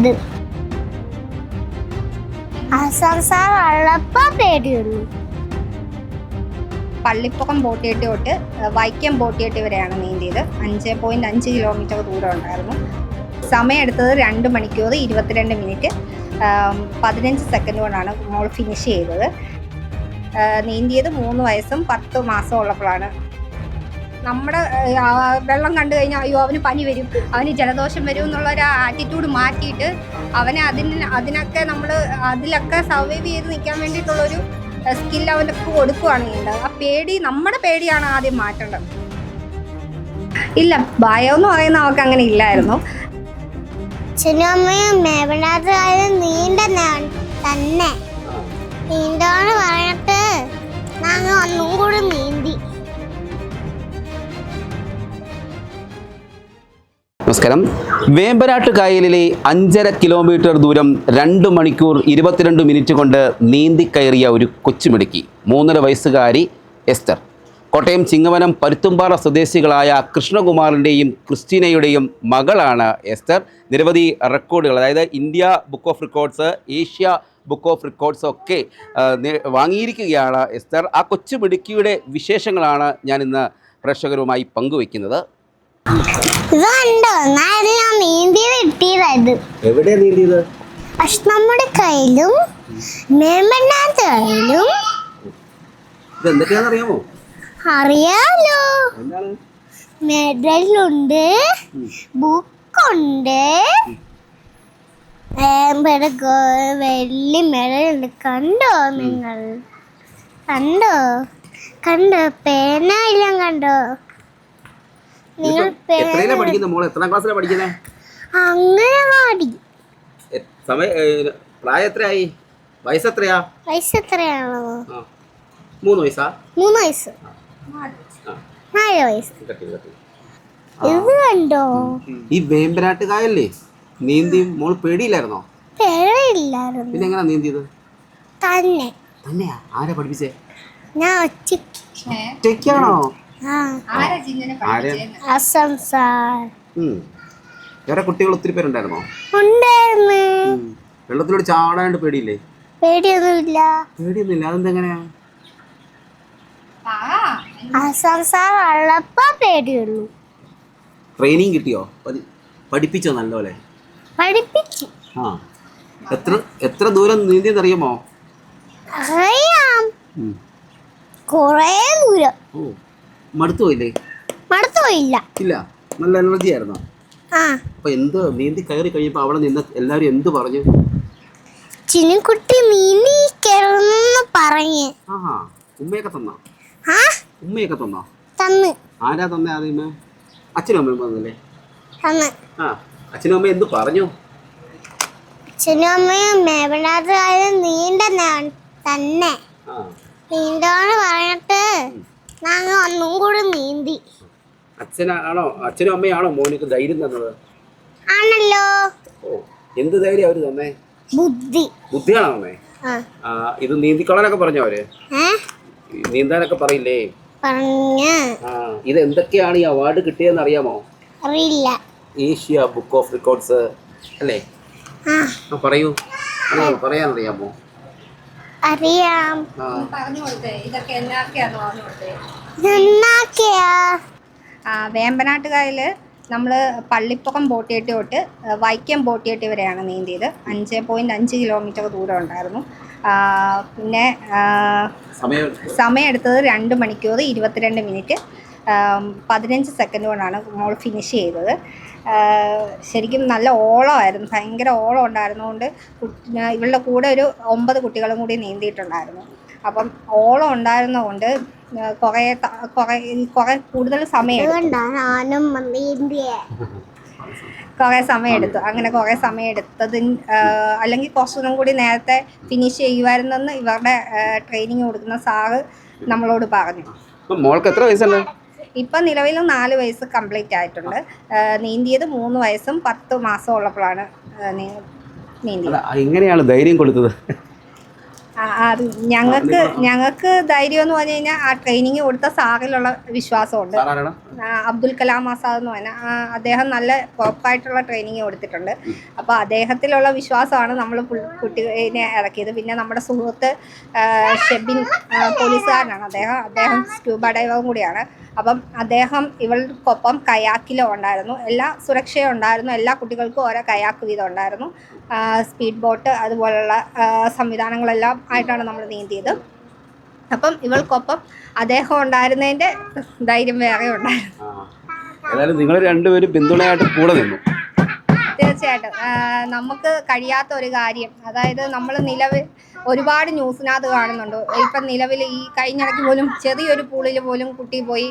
പേടിയത്. അസംസാർ ഉള്ളപ്പോ പേടിയുള്ളൂ. പള്ളിപ്പൊക്കം ബോട്ടിയെട്ടി തൊട്ട് വൈക്കം ബോട്ടിയെട്ടി വരെയാണ് നീന്തിയത്. 5.5 കിലോമീറ്റർ ദൂരം ഉണ്ടായിരുന്നു. സമയം എടുത്തത് 2 മണിക്കൂർ 22 മിനിറ്റ് 15 സെക്കൻഡ് കൊണ്ടാണ് മോൾ ഫിനിഷ് ചെയ്തത്. നീന്തിയത് 3 വയസ്സും 10 മാസം ഉള്ളപ്പോഴാണ്. നമ്മുടെ വെള്ളം കണ്ടു കഴിഞ്ഞാൽ അയ്യോ അവന് പനി വരും, അവന് ജലദോഷം വരും എന്നുള്ളൊരു ആറ്റിറ്റ്യൂഡ് മാറ്റിയിട്ട് അവനെ അതിനൊക്കെ നമ്മൾ അതിലൊക്കെ സർവൈവ് ചെയ്ത് നിൽക്കാൻ വേണ്ടിയിട്ടുള്ളൊരു സ്കിൽ അവൻ്റെ കൊടുക്കുകയാണ് ചെയ്യേണ്ടത്. ആ പേടി, നമ്മുടെ പേടിയാണ് ആദ്യം മാറ്റേണ്ടത്. ഇല്ല, ഭയം എന്ന് പറയുന്ന അവർക്ക് അങ്ങനെ ഇല്ലായിരുന്നു. അച്ഛനും മേവനാട്ടുകാരും തന്നെ നീന്തോന്ന് പറഞ്ഞിട്ട് ഞങ്ങൾ ഒന്നും കൂടി നീന്തി. നമസ്കാരം. വേമ്പനാട്ട് കായലിലെ 5.5 കിലോമീറ്റർ ദൂരം 2 മണിക്കൂർ 22 മിനിറ്റ് കൊണ്ട് നീന്തിക്കയറിയ ഒരു കൊച്ചുമിടുക്കി 3.5 വയസ്സുകാരി എസ്തർ. കോട്ടയം ചിങ്ങവനം പരുത്തുംപാറ സ്വദേശികളായ കൃഷ്ണകുമാറിൻ്റെയും ക്രിസ്റ്റീനയുടെയും മകളാണ് എസ്തർ. നിരവധി റെക്കോർഡുകൾ, അതായത് India book of records, Asia book of records ഒക്കെ വാങ്ങിയിരിക്കുകയാണ് എസ്തർ. ആ കൊച്ചുമിടുക്കിയുടെ വിശേഷങ്ങളാണ് ഞാൻ ഇന്ന് പ്രേക്ഷകരുമായി പങ്കുവയ്ക്കുന്നത്. എവിടെയാ നീന്തിയത്? നമ്മുടെ കയ്യിലും മേമ്പനാട്ട് കയ്യിലും. എന്തൊക്കെയാണെന്നറിയാമോ? അറിയാലോ. മെഡലുണ്ട്, ബുക്കുണ്ട്, വെള്ളി മെഡലുണ്ട്. കണ്ടോ നിങ്ങൾ? കണ്ടോ പേന എല്ലാം കണ്ടോ? അംഗനവാടി. വയസ്സെത്രയാണോ? 3 വയസ്സാ? 3 വയസ്സ്, 4 വയസ്സ്. ഇത് കണ്ടോ? ഈ വേമ്പനാട്ട് കായലിലെ നീന്തി മോൾ പേടിയില്ലായിരുന്നോ? പേടിയില്ലായിരുന്നു. പിന്നെ എങ്ങനെയാ നീന്തിയത്? തന്നെയാ. ആരാ പഠിപ്പിച്ചേ? ഞാൻ ഒറ്റയ്ക്കാണോ? വേറെ കുട്ടികൾ ഒത്തിരി പേരുണ്ടായിരുന്നോ? ഉണ്ടായിരുന്നു. വെള്ളത്തിലൂടെ ചാടാണ്ട് പേടിയില്ലേ? പേടിയൊന്നുമില്ല. അതെന്തെങ്ങനെയാ? ഉള്ളപ്പോ പേടിയുള്ളൂ. ട്രെയിനിങ് കിട്ടിയോ? പഠിപ്പിച്ചോ നല്ലപോലെ? പഠിപ്പിച്ചു. എത്ര ദൂരം നീന്തിയെന്നറിയാമോ? അറിയാം, കൊറേ ദൂരം. മടുത്തു പോയില്ലേ? മടുത്തുപോയില്ല. ഇല്ല, നല്ല എനർജി ആയിരുന്നോ? അപ്പൊ എന്ത് നീന്തി കയറി കഴിഞ്ഞപ്പോ അവിടെ നിന്ന് എല്ലാരും എന്ത് പറഞ്ഞു? ചിനിക്കുട്ടി നീന്തി കയറുന്നു പറഞ്ഞേ. ഉമ്മയൊക്കെ തന്നോ? തന്ന്. ആരാ തന്നെ? ആദ്യമേ അച്ഛനും അമ്മയും തന്നല്ലേ? തന്ന്. അച്ഛനും അമ്മയും എന്ത് പറഞ്ഞു? അച്ഛനും അമ്മയും മേവനാട്ടുകാരും തന്നെ നീന്തോന്ന് പറഞ്ഞിട്ട് ഞങ്ങൾ ഒന്നും കൂടി നീന്തി. അച്ഛനും അമ്മയാണോ മോനിക്ക് ധൈര്യം തന്നത്? ആണല്ലോ. എന്ത് ധൈര്യം അവര് തന്നെ? ബുദ്ധിയാണോ അമ്മേ? ഇത് നീന്തിക്കൊള്ളാനൊക്കെ പറഞ്ഞോ അവര്? നീന്താനൊക്കെ പറയില്ലേ? ഇത് എന്തൊക്കെയാണ് ഈ അവാർഡ് കിട്ടിയതെന്ന് അറിയാമോ? അറിയില്ല. ഏഷ്യ ബുക്ക് ഓഫ് റെക്കോർഡ്സ് അല്ലേ? പറയൂ, പറയാനറിയാമോ? അറിയാം. വേമ്പനാട്ടുകായല് നമ്മൾ പള്ളിപ്പൊക്കം ബോട്ടിയെട്ടി തൊട്ട് വൈക്കം ബോട്ടിയെട്ടി വരെയാണ് നീന്തിയത്. 5.5 കിലോമീറ്റർ ദൂരം ഉണ്ടായിരുന്നു. പിന്നെ സമയം എടുത്തത് 2 മണിക്കൂർ 22 മിനിറ്റ് 15 സെക്കൻഡ് കൊണ്ടാണ് മോൾ ഫിനിഷ് ചെയ്തത്. ശരിക്കും നല്ല ഓളമായിരുന്നു, ഭയങ്കര ഓളം ഉണ്ടായിരുന്നതുകൊണ്ട് ഇവളുടെ കൂടെ ഒരു 9 കുട്ടികളും കൂടി നീന്തിയിട്ടുണ്ടായിരുന്നു. അപ്പം ഓളം ഉണ്ടായിരുന്നതുകൊണ്ട് കുറേ കൂടുതൽ സമയം എടുത്തു. അങ്ങനെ കുറേ സമയം എടുത്തതിന് അല്ലെങ്കിൽ കുറച്ചൊന്നും കൂടി നേരത്തെ ഫിനിഷ് ചെയ്യുമായിരുന്നെന്ന് ഇവരുടെ ട്രെയിനിങ് കൊടുക്കുന്ന സാറ് നമ്മളോട് പറഞ്ഞു. മോൾക്ക് എത്ര വയസ്സുണ്ട്? ഇപ്പം നിലവിൽ 4 വയസ്സ് കംപ്ലീറ്റ് ആയിട്ടുണ്ട്. നീന്തിയത് 3 വയസ്സും 10 മാസം ഉള്ളപ്പോഴാണ് നീന്തിയത്. എങ്ങനെയാണ് ധൈര്യം കൊടുത്തത്? ഞങ്ങൾക്ക് ധൈര്യം എന്ന് പറഞ്ഞു കഴിഞ്ഞാൽ ആ ട്രെയിനിങ് കൊടുത്ത സാറിലുള്ള വിശ്വാസമുണ്ട്. അബ്ദുൽ കലാം ആസാദ് എന്ന് പറഞ്ഞാൽ അദ്ദേഹം നല്ല പ്രോപ്പറായിട്ടുള്ള ട്രെയിനിങ് കൊടുത്തിട്ടുണ്ട്. അപ്പോൾ അദ്ദേഹത്തിലുള്ള വിശ്വാസമാണ് നമ്മൾ കുട്ടികളെ ഇറക്കിയത്. പിന്നെ നമ്മുടെ സുഹൃത്ത് ഷെബിൻ പോലീസുകാരനാണ്, അദ്ദേഹം സ്ക്യൂബ ഡൈവറും കൂടിയാണ്. അപ്പം അദ്ദേഹം ഇവൾക്കൊപ്പം കയാക്കിലും ഉണ്ടായിരുന്നു. എല്ലാ സുരക്ഷയും ഉണ്ടായിരുന്നു. എല്ലാ കുട്ടികൾക്കും ഓരോ കയാക്ക് വീതം ഉണ്ടായിരുന്നു. സ്പീഡ് ബോട്ട് അതുപോലുള്ള സംവിധാനങ്ങളെല്ലാം ആയിട്ടാണ് നമ്മൾ നീന്തിയത്. അപ്പം ഇവൾക്കൊപ്പം അദ്ദേഹം ഉണ്ടായിരുന്നതിൻ്റെ ധൈര്യം വേറെ ഉണ്ടായിരുന്നു. ഏതായാലും നിങ്ങൾ രണ്ടുപേരും പിന്തുണയായിട്ട് കൂടെ നിന്നു. തീർച്ചയായിട്ടും നമുക്ക് കഴിയാത്ത ഒരു കാര്യം, അതായത് നമ്മൾ നിലവിൽ ഒരുപാട് ന്യൂസിനകത്ത് കാണുന്നുണ്ട്. ഇപ്പം നിലവിൽ ഈ കഴിഞ്ഞിടയ്ക്ക് പോലും ചെറിയൊരു പൂളിൽ പോലും കുട്ടി പോയി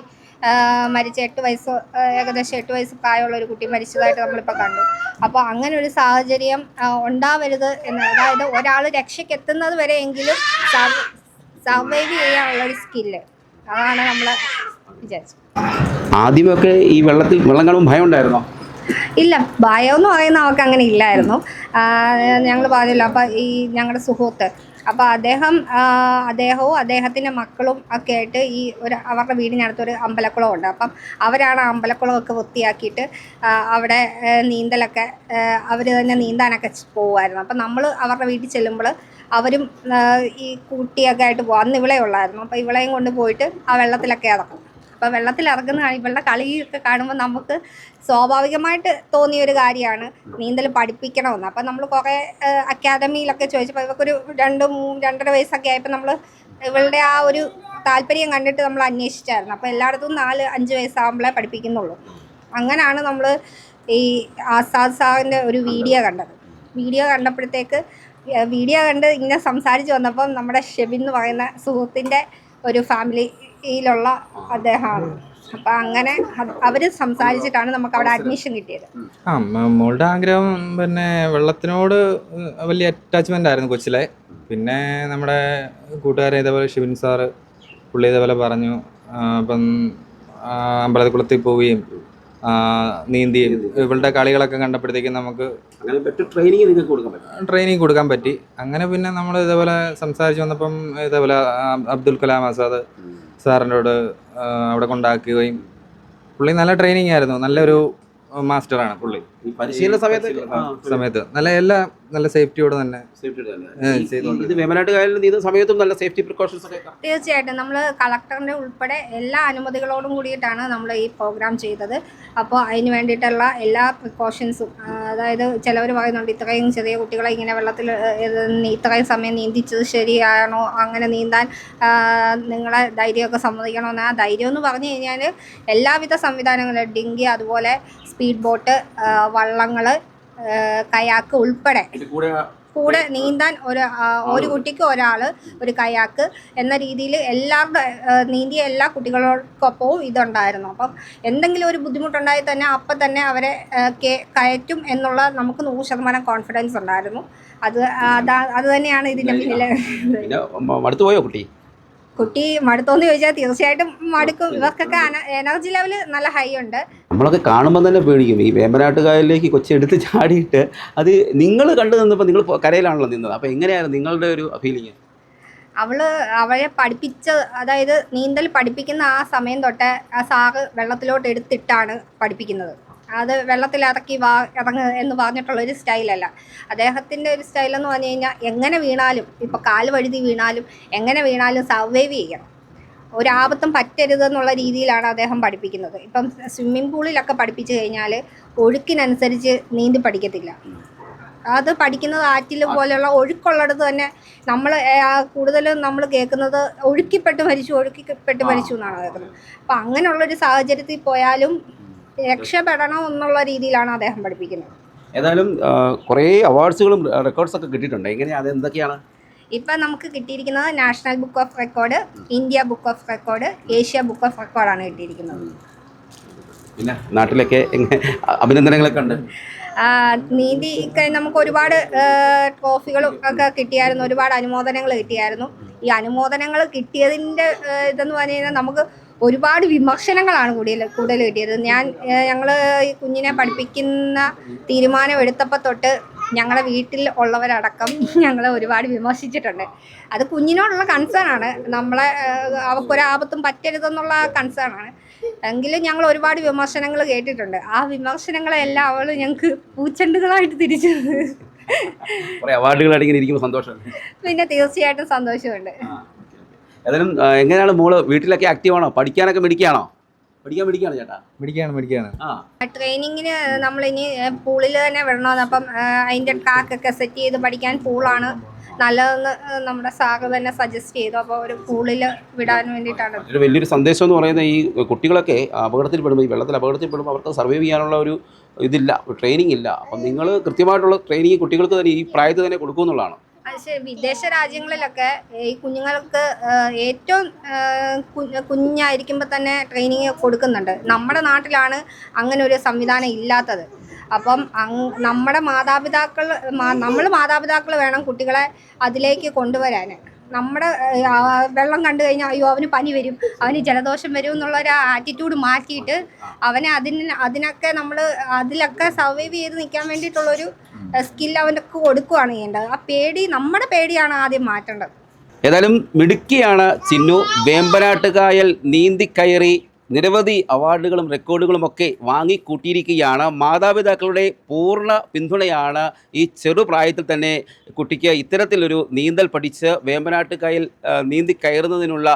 മരിച്ച 8 വയസ്സ് ഏകദേശം 8 വയസ്സ് പ്രായമുള്ള ഒരു കുട്ടി മരിച്ചതായിട്ട് നമ്മളിപ്പോൾ കണ്ടു. അപ്പോൾ അങ്ങനെ ഒരു സാഹചര്യം ഉണ്ടാവരുത് എന്ന്, അതായത് ഒരാൾ രക്ഷയ്ക്കെത്തുന്നത് വരെ എങ്കിലും സർവൈവ് ചെയ്യാനുള്ളൊരു സ്കില്ല്, അതാണ് നമ്മൾ വിചാരിച്ചത്. ആദ്യമൊക്കെ ഈ വെള്ളം കാണുമ്പോൾ ഭയം ഉണ്ടായിരുന്നോ? ഇല്ല, ഭയം എന്ന് പറയുന്ന അവർക്ക് അങ്ങനെ ഇല്ലായിരുന്നു. ഞങ്ങൾ പറഞ്ഞില്ല, അപ്പോൾ ഈ ഞങ്ങളുടെ സുഹൃത്ത്, അപ്പോൾ അദ്ദേഹവും അദ്ദേഹത്തിൻ്റെ മക്കളും ഒക്കെ ആയിട്ട് അവരുടെ വീടിനടുത്തൊരു അമ്പലക്കുളമുണ്ട്. അപ്പം അവരാണ് ആ അമ്പലക്കുളമൊക്കെ വൃത്തിയാക്കിയിട്ട് അവിടെ നീന്തലൊക്കെ അവർ തന്നെ നീന്താനൊക്കെ പോകുമായിരുന്നു. അപ്പം നമ്മൾ അവരുടെ വീട്ടിൽ ചെല്ലുമ്പോൾ അവരും ഈ കുട്ടിയൊക്കെ ആയിട്ട് പോകും. അന്ന് ഇവളെ ഉള്ളായിരുന്നു. അപ്പോൾ ഇവളെയും കൊണ്ട് പോയിട്ട് ആ വെള്ളത്തിലൊക്കെ ഇറക്കും. അപ്പോൾ വെള്ളത്തിലിറങ്ങുന്ന ഇവളുടെ കളിയൊക്കെ കാണുമ്പോൾ നമുക്ക് സ്വാഭാവികമായിട്ട് തോന്നിയൊരു കാര്യമാണ് നീന്തൽ പഠിപ്പിക്കണമെന്ന്. അപ്പം നമ്മൾ കുറേ അക്കാദമിയിലൊക്കെ ചോദിച്ചപ്പോൾ ഇവൾക്കൊരു 2-2.5 വയസ്സൊക്കെ ആയപ്പോൾ നമ്മൾ ഇവളുടെ ആ ഒരു താല്പര്യം കണ്ടിട്ട് നമ്മൾ അന്വേഷിച്ചായിരുന്നു. അപ്പോൾ എല്ലായിടത്തും 4-5 വയസ്സാകുമ്പോഴേ പഠിപ്പിക്കുന്നുള്ളൂ. അങ്ങനെയാണ് നമ്മൾ ഈ ആസാദ് സാറിൻ്റെ ഒരു വീഡിയോ കണ്ടത്. വീഡിയോ കണ്ട് ഇങ്ങനെ സംസാരിച്ച് വന്നപ്പം നമ്മുടെ ഷെബിൻ എന്ന് പറയുന്ന സുഹൃത്തിൻ്റെ ഒരു ഫാമിലിയിലുള്ള അദ്ദേഹമാണ്. അപ്പം അങ്ങനെ അവർ സംസാരിച്ചിട്ടാണ് നമുക്ക് അവിടെ അഡ്മിഷൻ കിട്ടിയത്. മോളുടെ ആഗ്രഹം പിന്നെ വെള്ളത്തിനോട് വലിയ അറ്റാച്ച്മെൻ്റ് ആയിരുന്നു കൊച്ചിലെ. പിന്നെ നമ്മുടെ കൂട്ടുകാരൻ ഇതേപോലെ ഷിബിൻ സാറ് പുള്ളി ഇതേപോലെ പറഞ്ഞു. അപ്പം അമ്പലക്കുളത്തിൽ പോവുകയും നീന്തി ഇവളുടെ കളികളൊക്കെ കണ്ടപ്പോഴത്തേക്കും നമുക്ക് ട്രെയിനിങ് കൊടുക്കാൻ പറ്റി. അങ്ങനെ പിന്നെ നമ്മൾ ഇതേപോലെ സംസാരിച്ച് വന്നപ്പം ഇതേപോലെ അബ്ദുൽ കലാം ആസാദ് സാറിനോട് അവിടെ കൊണ്ടാക്കുകയും പുള്ളി നല്ല ട്രെയിനിങ് ആയിരുന്നു. നല്ലൊരു മാസ്റ്ററാണ് പുള്ളി. പരിശീലന സമയത്ത് നല്ല സേഫ്റ്റിയോടെ തന്നെ സമയത്തും നല്ല സേഫ്റ്റി പ്രിക്കോഷൻസ് ഒക്കെ. തീർച്ചയായിട്ടും നമ്മൾ കളക്ടറിൻ്റെ ഉൾപ്പെടെ എല്ലാ അനുമതികളോടും കൂടിയിട്ടാണ് നമ്മൾ ഈ പ്രോഗ്രാം ചെയ്തത്. അപ്പോൾ അതിന് വേണ്ടിയിട്ടുള്ള എല്ലാ പ്രിക്കോഷൻസും, അതായത് ചിലവർ പറയുന്നുണ്ട് ഇത്രയും ചെറിയ കുട്ടികളെ ഇങ്ങനെ വെള്ളത്തിൽ ഇത്രയും സമയം നീന്തിച്ചത് ശരിയാണോ, അങ്ങനെ നീന്താൻ നിങ്ങളെ ധൈര്യമൊക്കെ സമ്മതിക്കണമെന്ന്. ആ ധൈര്യം എന്ന് പറഞ്ഞു കഴിഞ്ഞാൽ എല്ലാവിധ സംവിധാനങ്ങളും, ഡിങ്കി, അതുപോലെ സ്പീഡ് ബോട്ട്, വള്ളങ്ങൾ, കയാക്ക് ഉൾപ്പെടെ കൂടെ നീന്താൻ ഒരു കുട്ടിക്ക് ഒരാൾ ഒരു കയാക്ക് എന്ന രീതിയിൽ നീന്തിയ എല്ലാ കുട്ടികൾക്കൊപ്പവും ഇതുണ്ടായിരുന്നു. അപ്പം എന്തെങ്കിലും ഒരു ബുദ്ധിമുട്ടുണ്ടായി തന്നെ അപ്പം തന്നെ അവരെ കയറ്റും എന്നുള്ള നമുക്ക് 100% കോൺഫിഡൻസ് ഉണ്ടായിരുന്നു. അത് തന്നെയാണ് ഇതിൻ്റെ പിന്നിൽ. മടുത്തുപോയോ കുട്ടി മടുത്തോന്ന് ചോദിച്ചാൽ തീർച്ചയായിട്ടും മടുക്കും. ഇവർക്കൊക്കെ എനർജി ലെവൽ നല്ല ഹൈ ഉണ്ട്. നമ്മളൊക്കെ കാണുമ്പോൾ തന്നെ പേടിക്കും. ഈ വേമ്പനാട്ടുകായലിലേക്ക് കൊച്ചെടുത്ത് ചാടിയിട്ട് അത് നിങ്ങൾ കണ്ടു നിന്നപ്പോൾ നിങ്ങൾ കരയിലാണല്ലോ നിന്നത്. അപ്പോൾ എങ്ങനെയായിരുന്നു നിങ്ങളുടെ ഒരു ഫീലിംഗ്? അവളെ അതായത് നീന്തൽ പഠിപ്പിക്കുന്ന ആ സമയം തൊട്ട് ആ സാറ് വെള്ളത്തിലോട്ട് എടുത്തിട്ടാണ് പഠിപ്പിക്കുന്നത്. അത് വെള്ളത്തിലിറക്കി ഇറങ്ങ് എന്ന് പറഞ്ഞിട്ടുള്ളൊരു സ്റ്റൈലല്ല. അദ്ദേഹത്തിൻ്റെ ഒരു സ്റ്റൈലെന്ന് പറഞ്ഞു കഴിഞ്ഞാൽ എങ്ങനെ വീണാലും, ഇപ്പോൾ കാല് വഴുതി വീണാലും എങ്ങനെ വീണാലും സർവൈവ് ചെയ്യണം, ഒരാപത്തും പറ്റരുതെന്നുള്ള രീതിയിലാണ് അദ്ദേഹം പഠിപ്പിക്കുന്നത്. ഇപ്പം സ്വിമ്മിംഗ് പൂളിലൊക്കെ പഠിപ്പിച്ചു കഴിഞ്ഞാൽ ഒഴുക്കിനനുസരിച്ച് നീന്തി പഠിക്കത്തില്ല. അത് പഠിക്കുന്നത് ആറ്റിൽ പോലെയുള്ള ഒഴുക്കുള്ളിടത്ത് തന്നെ. കൂടുതലും നമ്മൾ കേൾക്കുന്നത് ഒഴുക്കിപ്പെട്ട് മരിച്ചു എന്നാണ് കേൾക്കുന്നത്. അപ്പം അങ്ങനെയുള്ളൊരു സാഹചര്യത്തിൽ പോയാലും രക്ഷപ്പെടണം എന്നുള്ള രീതിയിലാണ് അദ്ദേഹം പഠിപ്പിക്കുന്നത്. ഏതായാലും കുറേ അവാർഡ്സുകളും റെക്കോർഡ്സൊക്കെ കിട്ടിയിട്ടുണ്ട്. എങ്ങനെയാണ്, എന്തൊക്കെയാണ് ഇപ്പം നമുക്ക് കിട്ടിയിരിക്കുന്നത്? National book of record, India book of record, Asia book of റെക്കോർഡാണ് കിട്ടിയിരിക്കുന്നത്. പിന്നെ നാട്ടിലൊക്കെ അഭിനന്ദനങ്ങളൊക്കെ ഉണ്ട്. നീന്തി നമുക്ക് ഒരുപാട് ട്രോഫികളും ഒക്കെ കിട്ടിയായിരുന്നു, ഒരുപാട് അനുമോദനങ്ങൾ കിട്ടിയായിരുന്നു. ഈ അനുമോദനങ്ങൾ കിട്ടിയതിൻ്റെ ഇതെന്ന് പറഞ്ഞു കഴിഞ്ഞാൽ നമുക്ക് ഒരുപാട് വിമർശനങ്ങളാണ് കൂടുതൽ കിട്ടിയത്. ഞങ്ങൾ ഈ കുഞ്ഞിനെ പഠിപ്പിക്കുന്ന തീരുമാനം എടുത്തപ്പോൾ തൊട്ട് ഞങ്ങളുടെ വീട്ടിൽ ഉള്ളവരടക്കം ഞങ്ങളെ ഒരുപാട് വിമർശിച്ചിട്ടുണ്ട്. അത് കുഞ്ഞിനോടുള്ള കൺസേൺ ആണ്, നമ്മളെ അവൾക്കൊരാപത്തും പറ്റരുതെന്നുള്ള കൺസേൺ ആണ്. എങ്കിലും ഞങ്ങൾ ഒരുപാട് വിമർശനങ്ങൾ കേട്ടിട്ടുണ്ട്. ആ വിമർശനങ്ങളെല്ലാം അവൾ ഞങ്ങൾക്ക് പൂച്ചെണ്ടുകളായിട്ട് തിരിച്ചു. അവാർഡുകൾ ഇരിക്കുമ്പോൾ സന്തോഷം. പിന്നെ തീർച്ചയായിട്ടും സന്തോഷമുണ്ട്. ഏതായാലും എങ്ങനെയാണ് മോള് വീട്ടിലൊക്കെ ആക്റ്റീവാണോ? പഠിക്കാനൊക്കെ മിടിക്കുകയാണോ? പഠിക്കാൻ മിടിക്കുകയാണോ ചേട്ടാ? മിടിക്കാണ്. ട്രെയിനിങ്ങിന് നമ്മളിനി പൂളിൽ തന്നെ വിടണമെന്ന്. അപ്പം അതിൻ്റെ ട്രാക്കൊക്കെ സെറ്റ് ചെയ്ത് പഠിക്കാൻ പൂളാണ് നല്ലതെന്ന് നമ്മുടെ സാറ് തന്നെ സജസ്റ്റ് ചെയ്തു. അപ്പോൾ ഒരു പൂളിൽ വിടാൻ വേണ്ടിയിട്ടാണ്. ഒരു വലിയൊരു സന്ദേശം എന്ന് പറയുന്നത് ഈ കുട്ടികളൊക്കെ അപകടത്തിൽപ്പെടുമ്പോൾ, ഈ വെള്ളത്തിൽ അപകടത്തിൽപ്പെടുമ്പോൾ അവർക്ക് സർവൈവ് ചെയ്യാനുള്ള ഒരു ഇതില്ല, ട്രെയിനിങ് ഇല്ല. അപ്പം നിങ്ങൾ കൃത്യമായിട്ടുള്ള ട്രെയിനിങ് കുട്ടികൾക്ക് തന്നെ ഈ പ്രായത്തിൽ തന്നെ കൊടുക്കുമെന്നുള്ളതാണ്. വിദേശ രാജ്യങ്ങളിലൊക്കെ ഈ കുഞ്ഞുങ്ങൾക്ക് ഏറ്റവും കുഞ്ഞായിരിക്കുമ്പോൾ തന്നെ ട്രെയിനിങ് കൊടുക്കുന്നുണ്ട്. നമ്മുടെ നാട്ടിലാണ് അങ്ങനെ ഒരു സംവിധാനം ഇല്ലാത്തത്. അപ്പം നമ്മൾ മാതാപിതാക്കൾ വേണം കുട്ടികളെ അതിലേക്ക് കൊണ്ടുവരാൻ. നമ്മുടെ വെള്ളം കണ്ടു കഴിഞ്ഞാൽ അയ്യോ അവന് പനി വരും, അവന് ജലദോഷം വരും എന്നുള്ളൊരു ആറ്റിറ്റ്യൂഡ് മാറ്റിയിട്ട് അവനെ അതിനൊക്കെ നമ്മൾ അതിലൊക്കെ സർവൈവ് ചെയ്ത് നിൽക്കാൻ വേണ്ടിയിട്ടുള്ളൊരു സ്കിൽ അവനൊക്കെ കൊടുക്കുകയാണ് ചെയ്യേണ്ടത്. ആ പേടി, നമ്മുടെ പേടിയാണ് ആദ്യം മാറ്റേണ്ടത്. ഏതായാലും മിടുക്കിയാണ് ചിന്നു. വേമ്പനാട്ടുകായൽ നീന്തിക്കയറി നിരവധി അവാർഡുകളും റെക്കോർഡുകളും ഒക്കെ വാങ്ങിക്കൂട്ടിയിരിക്കുകയാണ്. മാതാപിതാക്കളുടെ പൂർണ്ണ പിന്തുണയാണ് ഈ ചെറുപ്രായത്തിൽ തന്നെ കുട്ടിക്ക് ഇത്തരത്തിലൊരു നീന്തൽ പഠിച്ച് വേമ്പനാട്ടുകായൽ നീന്തിക്കയറുന്നതിനുള്ള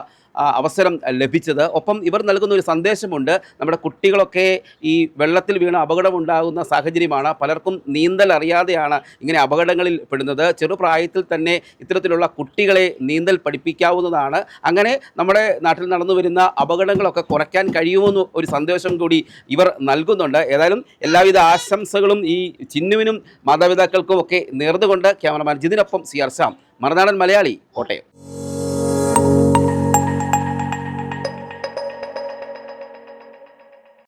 അവസരം ലഭിച്ചത്. ഒപ്പം ഇവർ നൽകുന്ന ഒരു സന്ദേശമുണ്ട്. നമ്മുടെ കുട്ടികളൊക്കെ ഈ വെള്ളത്തിൽ വീണ് അപകടമുണ്ടാകുന്ന സാഹചര്യമാണ്. പലർക്കും നീന്തൽ അറിയാതെയാണ് ഇങ്ങനെ അപകടങ്ങളിൽ പെടുന്നത്. ചെറുപ്രായത്തിൽ തന്നെ ഇത്തരത്തിലുള്ള കുട്ടികളെ നീന്തൽ പഠിപ്പിക്കാവുന്നതാണ്. അങ്ങനെ നമ്മുടെ നാട്ടിൽ നടന്നു വരുന്ന അപകടങ്ങളൊക്കെ കുറയ്ക്കാൻ കഴിയുമെന്ന് ഒരു സന്ദേശം കൂടി ഇവർ നൽകുന്നുണ്ട്. ഏതായാലും എല്ലാവിധ ആശംസകളും ഈ ചിന്നുവിനും മാതാപിതാക്കൾക്കും ഒക്കെ നേർന്നുകൊണ്ട് ക്യാമറമാൻ ജിതിനൊപ്പം CR ശ്യാം, മറുനാടൻ മലയാളി, കോട്ടയം.